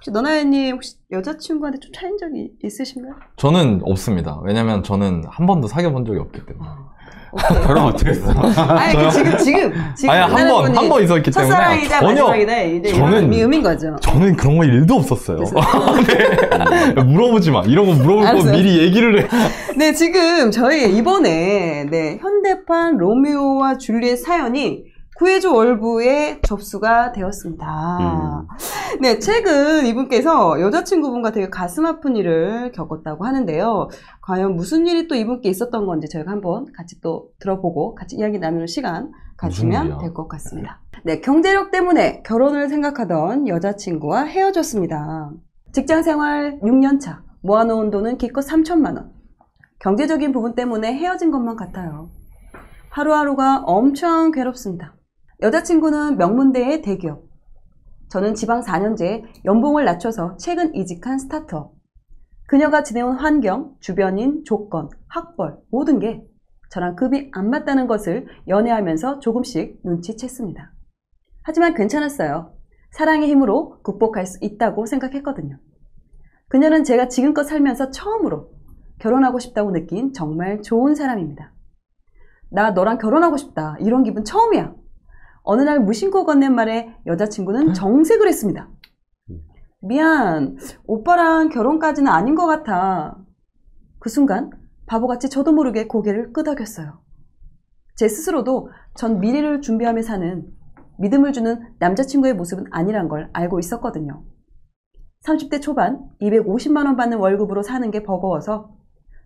혹시 너나연님 혹시 여자친구한테 좀 차인 적이 있으신가요? 저는 없습니다. 왜냐면 저는 한 번도 사귀어 본 적이 없기 때문에. 그럼 어떻게 했어? 아니 지금 아니 한 번 있었기 때문에 첫사랑이자 마지막이다 이제 저는 의미인 거죠. 저는 그런 거 1도 없었어요. 네. 물어보지 마. 이런 거 물어볼 거 미리 얘기를 해. 네, 지금 저희 이번에 현대판 로미오와 줄리엣 사연이 구해줘 월부에 접수가 되었습니다. 네, 최근 이분께서 여자친구분과 되게 가슴 아픈 일을 겪었다고 하는데요. 과연 무슨 일이 또 이분께 있었던 건지 저희가 한번 같이 또 들어보고 같이 이야기 나누는 시간 가지면 될 것 같습니다. 네, 경제력 때문에 결혼을 생각하던 여자친구와 헤어졌습니다. 직장생활 6년차, 모아놓은 돈은 기껏 3천만 원. 경제적인 부분 때문에 헤어진 것만 같아요. 하루하루가 엄청 괴롭습니다. 여자친구는 명문대의 대기업, 저는 지방 4년제 연봉을 낮춰서 최근 이직한 스타트업. 그녀가 지내온 환경, 주변인, 조건, 학벌 모든 게 저랑 급이 안 맞다는 것을 연애하면서 조금씩 눈치챘습니다. 하지만 괜찮았어요. 사랑의 힘으로 극복할 수 있다고 생각했거든요. 그녀는 제가 지금껏 살면서 처음으로 결혼하고 싶다고 느낀 정말 좋은 사람입니다. 나 너랑 결혼하고 싶다 이런 기분 처음이야. 어느 날 무심코 건넨 말에 여자친구는 정색을 했습니다. 미안, 오빠랑 결혼까지는 아닌 것 같아. 그 순간 바보같이 저도 모르게 고개를 끄덕였어요. 제 스스로도 전 미래를 준비하며 사는 믿음을 주는 남자친구의 모습은 아니란 걸 알고 있었거든요. 30대 초반 250만 원 받는 월급으로 사는 게 버거워서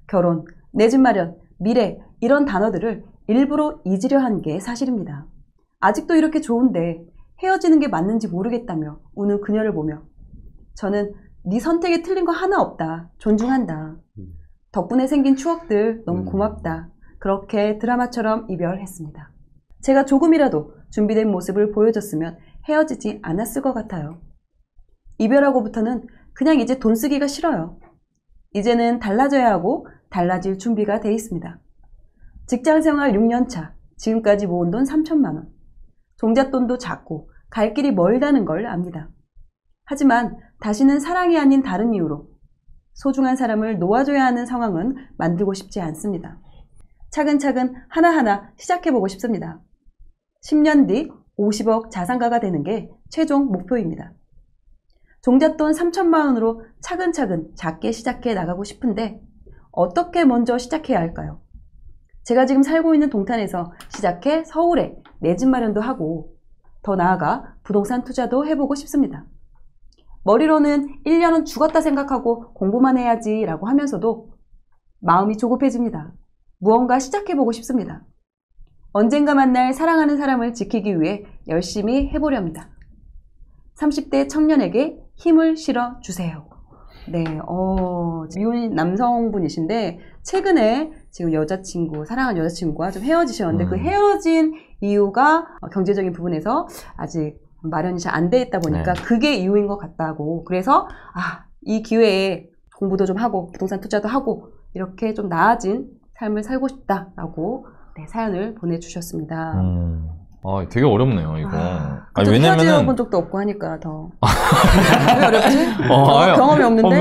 결혼, 내 집 마련, 미래 이런 단어들을 일부러 잊으려 한 게 사실입니다. 아직도 이렇게 좋은데 헤어지는 게 맞는지 모르겠다며 우는 그녀를 보며 저는 네 선택에 틀린 거 하나 없다. 존중한다. 덕분에 생긴 추억들 너무 고맙다. 그렇게 드라마처럼 이별했습니다. 제가 조금이라도 준비된 모습을 보여줬으면 헤어지지 않았을 것 같아요. 이별하고부터는 그냥 이제 돈 쓰기가 싫어요. 이제는 달라져야 하고 달라질 준비가 돼 있습니다. 직장생활 6년차, 지금까지 모은 돈 3천만 원. 종잣돈도 작고 갈 길이 멀다는 걸 압니다. 하지만 다시는 사랑이 아닌 다른 이유로 소중한 사람을 놓아줘야 하는 상황은 만들고 싶지 않습니다. 차근차근 하나하나 시작해보고 싶습니다. 10년 뒤 50억 자산가가 되는 게 최종 목표입니다. 종잣돈 3천만 원으로 차근차근 작게 시작해 나가고 싶은데 어떻게 먼저 시작해야 할까요? 제가 지금 살고 있는 동탄에서 시작해 서울에 내 집 마련도 하고 더 나아가 부동산 투자도 해보고 싶습니다. 머리로는 1년은 죽었다 생각하고 공부만 해야지 라고 하면서도 마음이 조급해집니다. 무언가 시작해보고 싶습니다. 언젠가 만날 사랑하는 사람을 지키기 위해 열심히 해보려 합니다. 30대 청년에게 힘을 실어주세요. 네, 미혼인 남성분이신데 최근에 지금 사랑하는 여자친구와 좀 헤어지셨는데 그 헤어진 이유가 경제적인 부분에서 아직 마련이 잘 안 돼 있다 보니까 그게 이유인 것 같다고. 그래서 이 기회에 공부도 좀 하고 부동산 투자도 하고 이렇게 좀 나아진 삶을 살고 싶다라고 사연을 보내주셨습니다. 되게 어렵네요, 이거. 왜냐면은 헤어져본 적도 없고 하니까 더. 왜 어렵지? 경험이 없는데?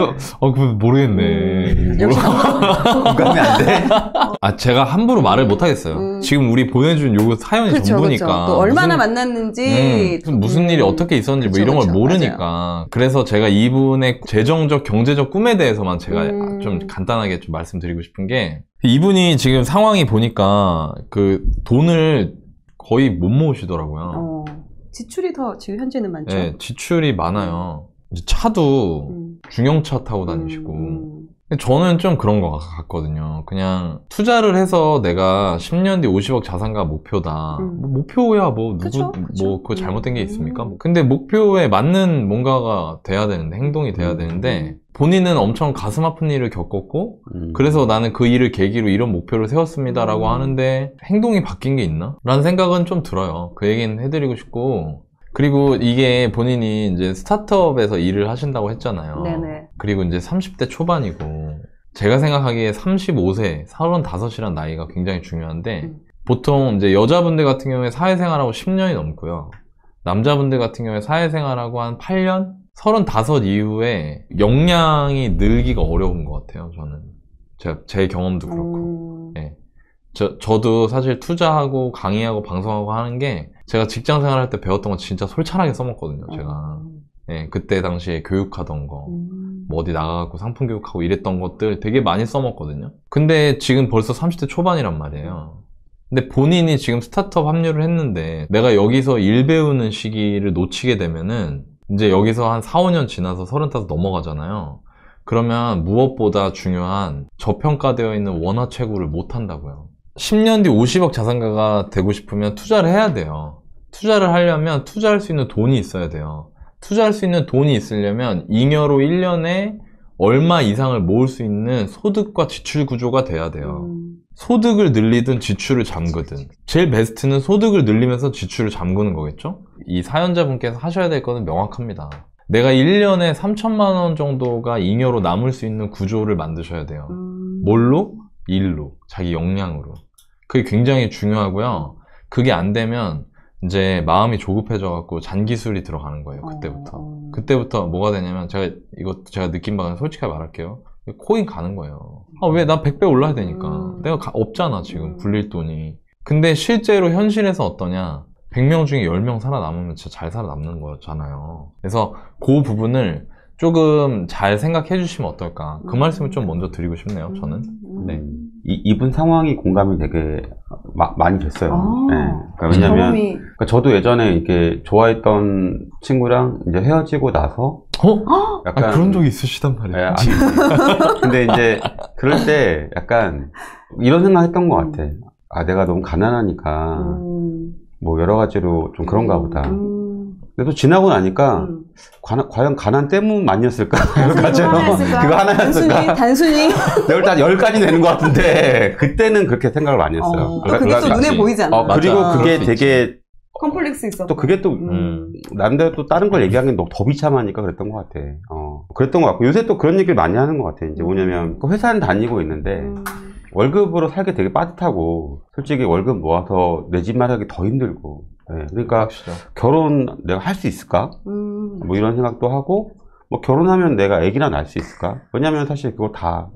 모르겠네. 역시 공감이 안 돼? 제가 함부로 말을 못 하겠어요. 지금 우리 보내준 요 사연이 전부니까. 또 얼마나 만났는지. 무슨 일이 어떻게 있었는지 뭐 이런 걸 모르니까. 맞아요. 그래서 제가 이분의 재정적, 경제적 꿈에 대해서만 제가 좀 간단하게 좀 말씀드리고 싶은 게 이분이 지금 상황이 보니까 그 돈을 거의 못 모으시더라고요. 지출이 더 지금 현재는 많죠? 네, 지출이 많아요. 차도 중형차 타고 다니시고. 저는 좀 그런 것 같거든요. 그냥 투자를 해서 내가 10년 뒤 50억 자산가 목표다. 목표야 그거 잘못된 게 있습니까? 근데 목표에 맞는 뭔가가 돼야 되는데, 행동이 돼야 되는데, 본인은 엄청 가슴 아픈 일을 겪었고, 그래서 나는 그 일을 계기로 이런 목표를 세웠습니다라고 하는데, 행동이 바뀐 게 있나? 라는 생각은 좀 들어요. 그 얘기는 해드리고 싶고, 그리고 이게 본인이 이제 스타트업에서 일을 하신다고 했잖아요. 네네. 그리고 이제 30대 초반이고, 제가 생각하기에 35세, 35이란 나이가 굉장히 중요한데, 보통 이제 여자분들 같은 경우에 사회생활하고 10년이 넘고요. 남자분들 같은 경우에 사회생활하고 한 8년? 35 이후에 역량이 늘기가 어려운 것 같아요, 저는. 제 경험도 그렇고. 예. 저도 사실 투자하고 강의하고 방송하고 하는 게 제가 직장 생활할 때 배웠던 거 진짜 솔찬하게 써먹거든요, 제가. 예, 그때 당시에 교육하던 거, 뭐 어디 나가갖고 상품 교육하고 이랬던 것들 되게 많이 써먹거든요. 근데 지금 벌써 30대 초반이란 말이에요. 근데 본인이 지금 스타트업 합류를 했는데 내가 여기서 일 배우는 시기를 놓치게 되면은 이제 여기서 한 4, 5년 지나서 35 넘어가잖아요. 그러면 무엇보다 중요한 저평가되어 있는 원화채굴을 못 한다고요. 10년 뒤 50억 자산가가 되고 싶으면 투자를 해야 돼요. 투자를 하려면 투자할 수 있는 돈이 있어야 돼요. 투자할 수 있는 돈이 있으려면 잉여로 1년에 얼마 이상을 모을 수 있는 소득과 지출 구조가 돼야 돼요. 소득을 늘리든 지출을 잠그든. 제일 베스트는 소득을 늘리면서 지출을 잠그는 거겠죠? 이 사연자분께서 하셔야 될 거는 명확합니다. 내가 1년에 3천만 원 정도가 잉여로 남을 수 있는 구조를 만드셔야 돼요. 뭘로? 일로. 자기 역량으로. 그게 굉장히 중요하고요. 그게 안 되면 이제 마음이 조급해져갖고 잔기술이 들어가는 거예요. 그때부터 뭐가 되냐면 제가 느낀 바는 솔직하게 말할게요. 코인 가는 거예요. 왜? 나 100배 올라야 되니까. 내가 없잖아 지금 굴릴 돈이. 근데 실제로 현실에서 어떠냐? 100명 중에 10명 살아남으면 진짜 잘 살아남는 거잖아요. 그래서 그 부분을 조금 잘 생각해 주시면 어떨까. 그 말씀을 좀 먼저 드리고 싶네요, 저는. 네. 이분 상황이 공감이 되게 많이 됐어요. 네. 그러니까 왜냐면, 그러니까 저도 예전에 이렇게 좋아했던 친구랑 이제 헤어지고 나서, 약간 그런 적이 있으시단 말이에요. 네, 아니, 근데 이제 그럴 때 약간 이런 생각 했던 것 같아. 내가 너무 가난하니까, 뭐 여러 가지로 좀 그런가 보다. 근데 또 지나고 나니까 과연 가난 때문만이었을까? 그거 하나였을까? 단순히 내가 일단 10가지 내는 것 같은데 그때는 그렇게 생각을 많이 했어요. 그게 또 눈에 보이잖아. 그리고 그게 되게 컴플렉스 있어. 또 그게 또 나름대로 또 다른 걸 얘기하기엔 너무 더 비참하니까 그랬던 것 같아. 그랬던 것 같고 요새 또 그런 얘기를 많이 하는 것 같아. 이제 뭐냐면 회사는 다니고 있는데 월급으로 살기 되게 빠듯하고 솔직히 월급 모아서 내 집 마련하기 더 힘들고. 네, 그러니까 결혼 내가 할 수 있을까? 뭐 이런 생각도 하고 뭐 결혼하면 내가 애기나 낳을 수 있을까? 왜냐면 사실 그거 다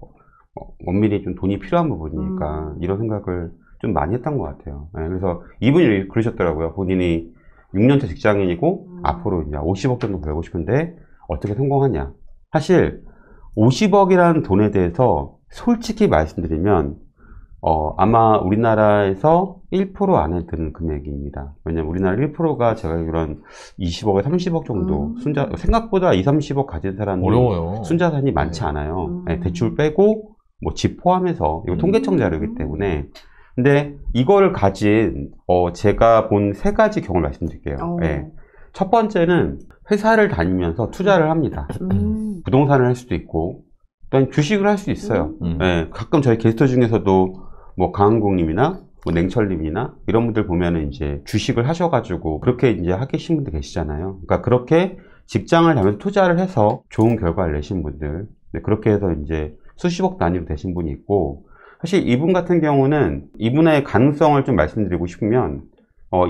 엄밀히 좀 돈이 필요한 부분이니까 이런 생각을 좀 많이 했던 것 같아요. 네, 그래서 이분이 그러셨더라고요. 본인이 6년차 직장인이고 앞으로 이제 50억 정도 벌고 싶은데 어떻게 성공하냐? 사실 50억이라는 돈에 대해서 솔직히 말씀드리면 아마 우리나라에서 1% 안에 드는 금액입니다. 왜냐면 우리나라 1%가 제가 알기로는 20억에 30억 정도 생각보다 20, 30억 가진 사람이 어려워요. 순자산이 많지 않아요. 네, 대출 빼고 뭐 집 포함해서 이거 통계청 자료이기 때문에 근데 이걸 가진 제가 본 3가지 경우를 말씀드릴게요. 네. 첫 번째는 회사를 다니면서 투자를 합니다. 부동산을 할 수도 있고 또는 주식을 할 수 있어요. 네, 가끔 저희 게스트 중에서도 뭐 강한국님이나 뭐 냉철님이나 이런 분들 보면은 이제 주식을 하셔가지고 그렇게 이제 하시는 분들 계시잖아요. 그러니까 그렇게 직장을 다니면서 투자를 해서 좋은 결과를 내신 분들, 네, 그렇게 해서 이제 수십억 단위로 되신 분이 있고, 사실 이분 같은 경우는 이분의 가능성을 좀 말씀드리고 싶으면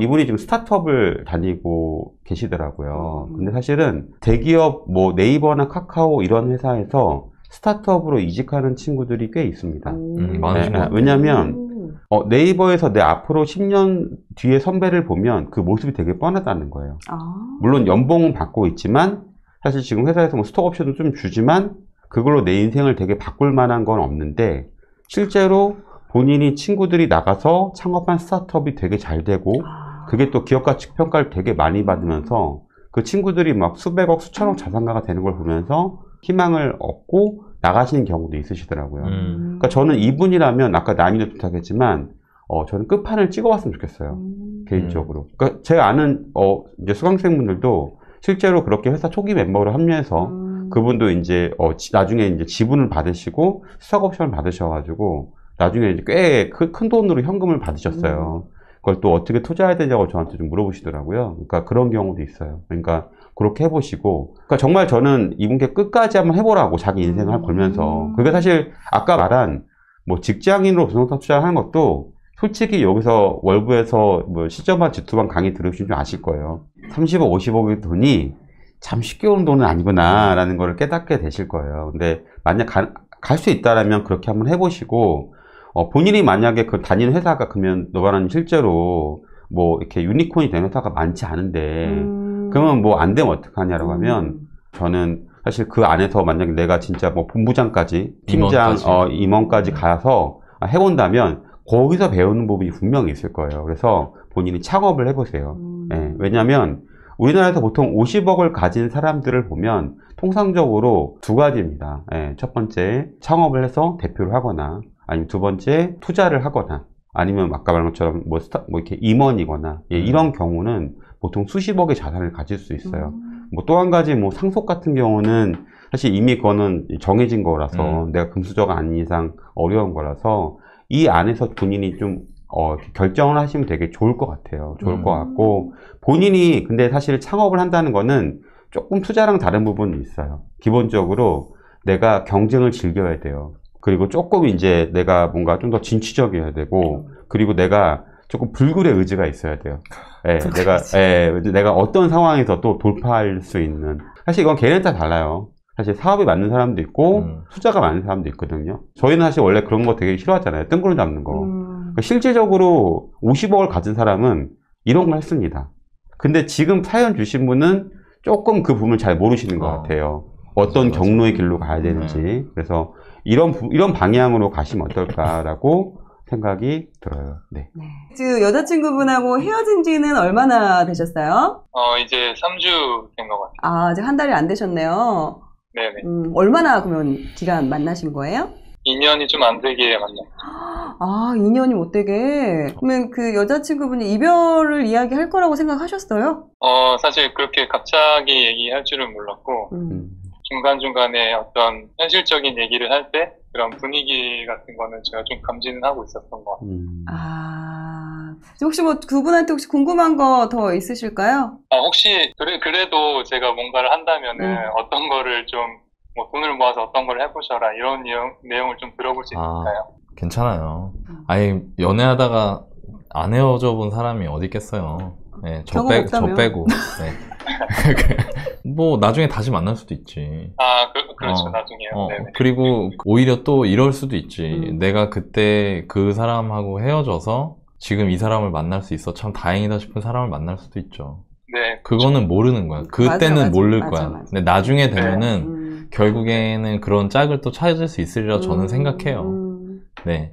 이분이 지금 스타트업을 다니고 계시더라고요. 근데 사실은 대기업 뭐 네이버나 카카오 이런 회사에서 스타트업으로 이직하는 친구들이 꽤 있습니다. 많으시죠. 왜냐면 네이버에서 내 앞으로 10년 뒤의 선배를 보면 그 모습이 되게 뻔하다는 거예요. 물론 연봉은 받고 있지만 사실 지금 회사에서 뭐 스톡옵션도 좀 주지만 그걸로 내 인생을 되게 바꿀 만한 건 없는데 실제로 본인이 친구들이 나가서 창업한 스타트업이 되게 잘 되고 그게 또 기업가치 평가를 되게 많이 받으면서 그 친구들이 막 수백억 수천억 자산가가 되는 걸 보면서 희망을 얻고 나가시는 경우도 있으시더라고요. 그러니까 저는 이분이라면 아까 난이도 부탁했지만 저는 끝판을 찍어봤으면 좋겠어요. 개인적으로. 그러니까 제가 아는 이제 수강생분들도 실제로 그렇게 회사 초기 멤버로 합류해서 그분도 이제 나중에 이제 지분을 받으시고 스톡옵션을 받으셔가지고 나중에 이제 꽤 큰 돈으로 현금을 받으셨어요. 그걸 또 어떻게 투자해야 되냐고 저한테 좀 물어보시더라고요. 그러니까 그런 경우도 있어요. 그러니까 그렇게 해보시고, 그러니까 정말 저는 이분께 끝까지 한번 해보라고 자기 인생을 걸면서. 그게 사실 아까 말한 뭐 직장인으로 부동산 투자를 하는 것도 솔직히 여기서 월부에서 뭐 시점반 지투반 강의 들으시면 좀 아실 거예요. 30억, 50억의 돈이 참 쉽게 오는 돈은 아니구나 라는 걸 깨닫게 되실 거예요. 근데 만약 갈 수 있다라면 그렇게 한번 해보시고, 본인이 만약에 그 다니는 회사가 그러면 너바나님 실제로 뭐 이렇게 유니콘이 되는 회사가 많지 않은데 그러면 뭐 안 되면 어떡하냐라고 하면, 저는 사실 그 안에서 만약에 내가 진짜 뭐 본부장까지, 팀장, 임원까지 가서 해본다면 거기서 배우는 부분이 분명히 있을 거예요. 그래서 본인이 창업을 해보세요. 예, 왜냐면 우리나라에서 보통 50억을 가진 사람들을 보면 통상적으로 두 가지입니다. 예, 첫 번째, 창업을 해서 대표를 하거나, 아니면 두 번째, 투자를 하거나, 아니면 아까 말한 것처럼 뭐 이렇게 임원이거나, 예, 이런 경우는 보통 수십억의 자산을 가질 수 있어요. 뭐 또 한 가지 뭐 상속 같은 경우는 사실 이미 그거는 정해진 거라서 내가 금수저가 아닌 이상 어려운 거라서 이 안에서 본인이 좀 결정을 하시면 되게 좋을 것 같아요. 좋을 것 같고, 본인이 근데 사실 창업을 한다는 거는 조금 투자랑 다른 부분이 있어요. 기본적으로 내가 경쟁을 즐겨야 돼요. 그리고 조금 이제 내가 뭔가 좀 더 진취적이어야 되고, 그리고 내가 조금 불굴의 의지가 있어야 돼요. 예, 내가 어떤 상황에서 또 돌파할 수 있는. 사실 이건 개인에 따라 달라요. 사실 사업이 맞는 사람도 있고 투자가 맞는 사람도 있거든요. 저희는 사실 원래 그런 거 되게 싫어하잖아요. 뜬구름 잡는 거. 그러니까 실질적으로 50억을 가진 사람은 이런 걸 했습니다. 근데 지금 사연 주신 분은 조금 그 부분을 잘 모르시는 것 같아요. 어떤 경로의 길로 가야 되는지. 그래서 이런 방향으로 가시면 어떨까라고 생각이 들어요. 네. 그 여자친구분하고 헤어진 지는 얼마나 되셨어요? 이제 3주 된 것 같아요. 아, 아직 한 달이 안 되셨네요. 네네. 얼마나 그러면 기간 만나신 거예요? 2년이 좀 안 되게 만났어요. 아, 2년이 못 되게. 그러면 그 여자친구분이 이별을 이야기할 거라고 생각하셨어요? 사실 그렇게 갑자기 얘기할 줄은 몰랐고, 중간중간에 어떤 현실적인 얘기를 할 때 그런 분위기 같은 거는 제가 좀 감지는 하고 있었던 것 같아요. 아, 혹시 뭐 그분한테 혹시 궁금한 거 더 있으실까요? 혹시 그래도 제가 뭔가를 한다면은 어떤 거를 좀 뭐 돈을 모아서 어떤 걸 해보셔라 이런 내용을 좀 들어볼 수 있을까요? 괜찮아요. 아니 연애하다가 안 헤어져 본 사람이 어디 있겠어요. 네, 저 빼고. 네. 뭐 나중에 다시 만날 수도 있지. 그렇죠. 나중에요. 네네. 그리고 오히려 또 이럴 수도 있지. 내가 그때 그 사람하고 헤어져서 지금 이 사람을 만날 수 있어 참 다행이다 싶은 사람을 만날 수도 있죠. 네. 그거는 모르는 거야. 그때는 모를 거야. 맞아. 근데 나중에 되면은 결국에는 그런 짝을 또 찾을 수 있으리라 저는 생각해요. 네.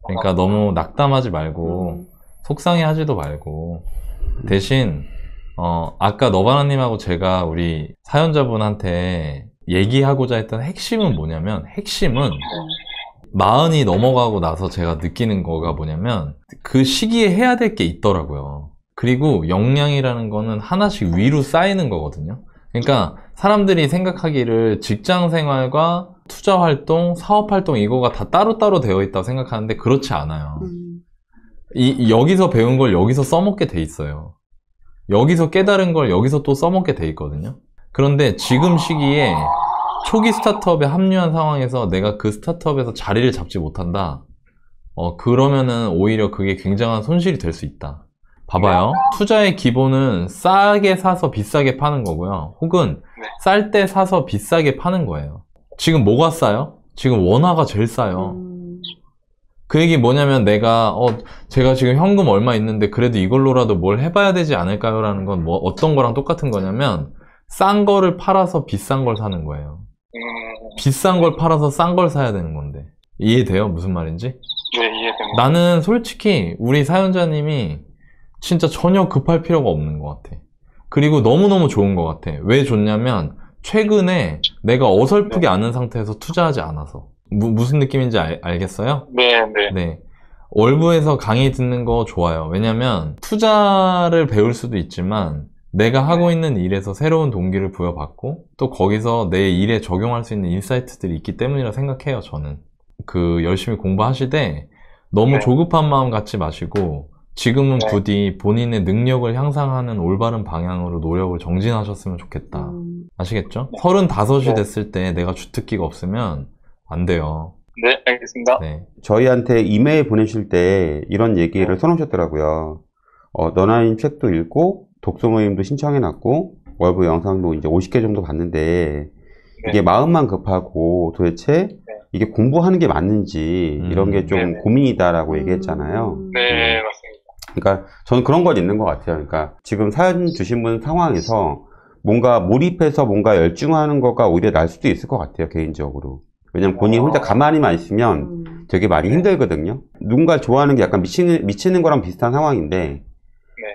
그러니까 너무 낙담하지 말고 속상해하지도 말고 대신 아까 너바나님하고 제가 우리 사연자분한테 얘기하고자 했던 핵심은 뭐냐면, 핵심은 마흔이 넘어가고 나서 제가 느끼는 거가 뭐냐면 그 시기에 해야 될 게 있더라고요. 그리고 역량이라는 거는 하나씩 위로 쌓이는 거거든요. 그러니까 사람들이 생각하기를 직장 생활과 투자 활동, 사업 활동 이거가 다 따로따로 되어 있다고 생각하는데 그렇지 않아요. 여기서 배운 걸 여기서 써먹게 돼 있어요. 여기서 깨달은 걸 여기서 또 써먹게 돼 있거든요. 그런데 지금 시기에 초기 스타트업에 합류한 상황에서 내가 그 스타트업에서 자리를 잡지 못한다. 그러면은 오히려 그게 굉장한 손실이 될 수 있다. 봐봐요. 투자의 기본은 싸게 사서 비싸게 파는 거고요. 혹은 쌀 때 사서 비싸게 파는 거예요. 지금 뭐가 싸요? 지금 원화가 제일 싸요. 그 얘기 뭐냐면 제가 지금 현금 얼마 있는데 그래도 이걸로라도 뭘 해봐야 되지 않을까요? 라는 건 어떤 거랑 똑같은 거냐면 싼 거를 팔아서 비싼 걸 사는 거예요. 비싼 걸 팔아서 싼 걸 사야 되는 건데. 이해돼요? 무슨 말인지? 네, 이해됩니다. 나는 솔직히 우리 사연자님이 진짜 전혀 급할 필요가 없는 것 같아. 그리고 너무너무 좋은 것 같아. 왜 좋냐면 최근에 내가 어설프게 아는 상태에서 투자하지 않아서. 무슨 느낌인지 알겠어요? 네. 월부에서 강의 듣는 거 좋아요. 왜냐면 투자를 배울 수도 있지만 내가 하고 있는 일에서 새로운 동기를 부여받고 또 거기서 내 일에 적용할 수 있는 인사이트들이 있기 때문이라 생각해요. 저는 열심히 공부하시되 너무 조급한 마음 갖지 마시고 지금은 부디 본인의 능력을 향상하는 올바른 방향으로 노력을 정진하셨으면 좋겠다. 아시겠죠? 35이 됐을 때 내가 주특기가 없으면 안 돼요. 네, 알겠습니다. 네. 저희한테 이메일 보내실 때 이런 얘기를 써놓으셨더라고요. 너나님 책도 읽고 독서 모임도 신청해놨고 월부 영상도 이제 50개 정도 봤는데 이게 마음만 급하고 도대체 이게 공부하는 게 맞는지 이런 게 좀 고민이다라고 얘기했잖아요. 네, 맞습니다. 그러니까 저는 그런 건 있는 것 같아요. 그러니까 지금 사연 주신 분 상황에서 뭔가 몰입해서 뭔가 열중하는 거가 오히려 날 수도 있을 것 같아요, 개인적으로. 왜냐면 본인이 혼자 가만히만 있으면 되게 많이 힘들거든요. 누군가를 좋아하는 게 약간 미치는 거랑 비슷한 상황인데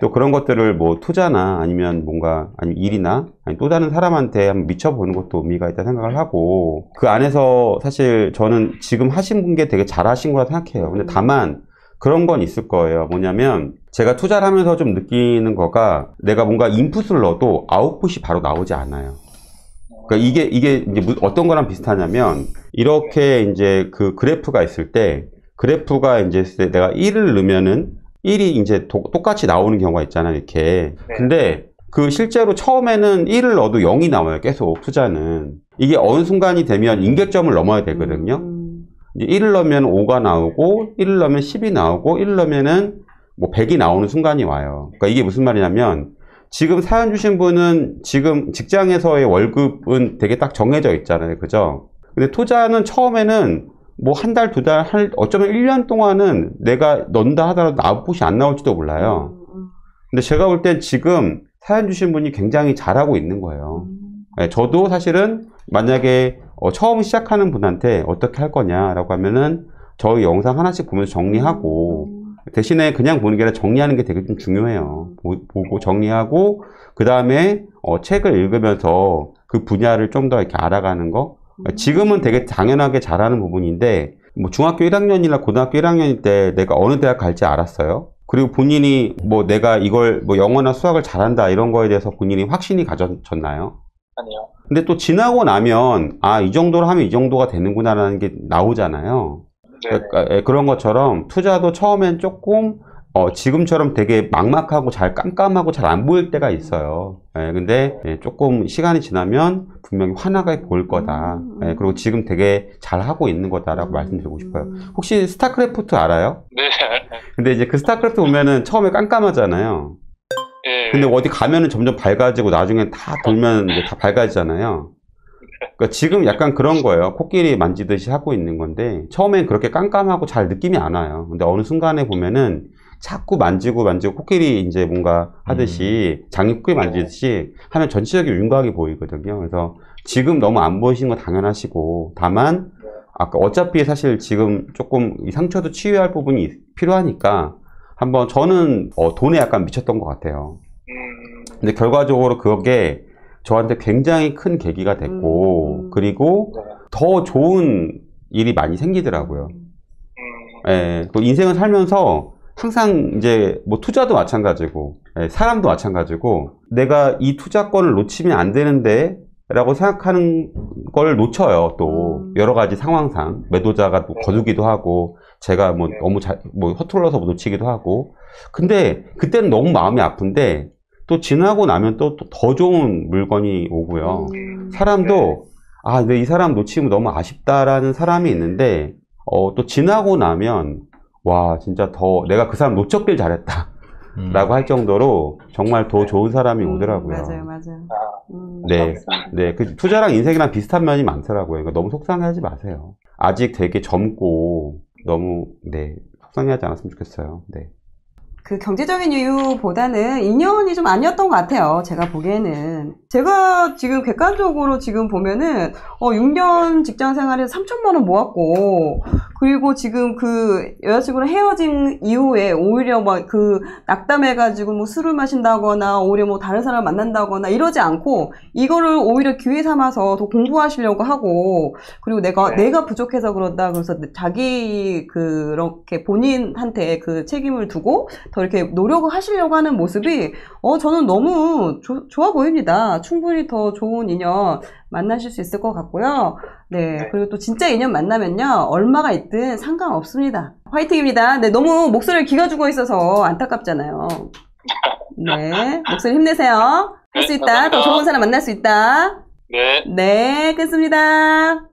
또 그런 것들을 뭐 투자나 아니면 뭔가 아니면 일이나 아니 또 다른 사람한테 한번 미쳐보는 것도 의미가 있다 생각을 하고 그 안에서 사실 저는 지금 하신 게 되게 잘하신 거라 생각해요. 근데 다만 그런 건 있을 거예요. 뭐냐면 제가 투자를 하면서 좀 느끼는 거가 내가 뭔가 인풋을 넣어도 아웃풋이 바로 나오지 않아요. 그러니까 이게 이제 어떤 거랑 비슷하냐면 이렇게 이제 그 그래프가 있을 때 그래프가 이제 내가 1을 넣으면은 1이 이제 똑같이 나오는 경우가 있잖아요, 이렇게. 근데 그 실제로 처음에는 1을 넣어도 0이 나와요, 계속 투자는. 이게 어느 순간이 되면 임계점을 넘어야 되거든요. 이제 1을 넣으면 5가 나오고 1을 넣으면 10이 나오고 1을 넣으면은 뭐 100이 나오는 순간이 와요. 그러니까 이게 무슨 말이냐면 지금 사연 주신 분은 지금 직장에서의 월급은 되게 딱 정해져 있잖아요, 그죠? 근데 투자는 처음에는 뭐 한 달, 두 달, 어쩌면 1년 동안은 내가 넣는다 하더라도 아웃풋이 안 나올지도 몰라요. 근데 제가 볼 땐 지금 사연 주신 분이 굉장히 잘하고 있는 거예요. 네, 저도 사실은 만약에 처음 시작하는 분한테 어떻게 할 거냐라고 하면은 저희 영상 하나씩 보면서 정리하고 대신에 그냥 보는 게 아니라 정리하는 게 되게 좀 중요해요. 보고 정리하고 그 다음에 책을 읽으면서 그 분야를 좀 더 이렇게 알아가는 거. 지금은 되게 당연하게 잘하는 부분인데 뭐 중학교 1학년이나 고등학교 1학년 때 내가 어느 대학 갈지 알았어요. 그리고 본인이 뭐 내가 이걸 뭐 영어나 수학을 잘한다 이런 거에 대해서 본인이 확신이 가졌나요? 아니요. 근데 또 지나고 나면 아, 이 정도로 하면 이 정도가 되는구나라는 게 나오잖아요. 그러니까 그런 것처럼 투자도 처음엔 조금 지금처럼 되게 막막하고 잘 깜깜하고 잘 안 보일 때가 있어요. 근데 조금 시간이 지나면 분명히 환하게 보일 거다. 그리고 지금 되게 잘 하고 있는 거다라고 말씀드리고 싶어요. 혹시 스타크래프트 알아요? 네. 근데 이제 그 스타크래프트 보면은 처음에 깜깜하잖아요. 네. 근데 어디 가면은 점점 밝아지고 나중에 다 돌면 이제 다 밝아지잖아요. 그러니까 지금 약간 그런 거예요. 코끼리 만지듯이 하고 있는 건데 처음엔 그렇게 깜깜하고 잘 느낌이 안 와요. 근데 어느 순간에 보면은 자꾸 만지고 코끼리 이제 뭔가 하듯이 장미 코끼리 만지듯이 하면 전체적인 윤곽이 보이거든요. 그래서 지금 너무 안 보이시는 건 당연하시고 다만 아까 어차피 사실 지금 조금 이 상처도 치유할 부분이 필요하니까 한번 저는 돈에 약간 미쳤던 것 같아요. 근데 결과적으로 그게 저한테 굉장히 큰 계기가 됐고 그리고 더 좋은 일이 많이 생기더라고요. 그 인생을 살면서 항상 이제 뭐 투자도 마찬가지고 사람도 마찬가지고 내가 이 투자권을 놓치면 안 되는데 라고 생각하는 걸 놓쳐요. 또 여러 가지 상황상 매도자가 또 거두기도 하고 제가 뭐 너무 뭐 허툴러서 놓치기도 하고 근데 그때는 너무 마음이 아픈데 또 지나고 나면 또 더 좋은 물건이 오고요. 사람도 아, 근데 이 사람 놓치면 너무 아쉽다라는 사람이 있는데 또 지나고 나면 와, 진짜 더 내가 그 사람 놓쳤길 잘했다 라고 할 정도로 정말 더 좋은 사람이 오더라고요. 맞아요. 네. 그 투자랑 인생이랑 비슷한 면이 많더라고요. 그러니까 너무 속상해하지 마세요. 아직 되게 젊고 너무 속상해하지 않았으면 좋겠어요. 네. 그 경제적인 이유보다는 인연이 좀 아니었던 것 같아요. 제가 보기에는. 제가 지금 객관적으로 지금 보면은 6년 직장 생활에서 3천만 원 모았고 그리고 지금 그 여자친구랑 헤어진 이후에 오히려 막 그 낙담해가지고 뭐 술을 마신다거나 오히려 뭐 다른 사람을 만난다거나 이러지 않고 이거를 오히려 기회 삼아서 더 공부하시려고 하고 그리고 내가 부족해서 그런다 그래서 자기 그렇게 본인한테 그 책임을 두고 더 이렇게 노력을 하시려고 하는 모습이 저는 너무 좋아 보입니다. 충분히 더 좋은 인연 만나실 수 있을 것 같고요. 네. 그리고 또 진짜 인연 만나면요. 얼마가 있든 상관없습니다. 화이팅입니다. 네. 너무 목소리를 기가 죽어 있어서 안타깝잖아요. 네. 목소리 힘내세요. 할 수 있다. 더 좋은 사람 만날 수 있다. 네. 네. 끊습니다.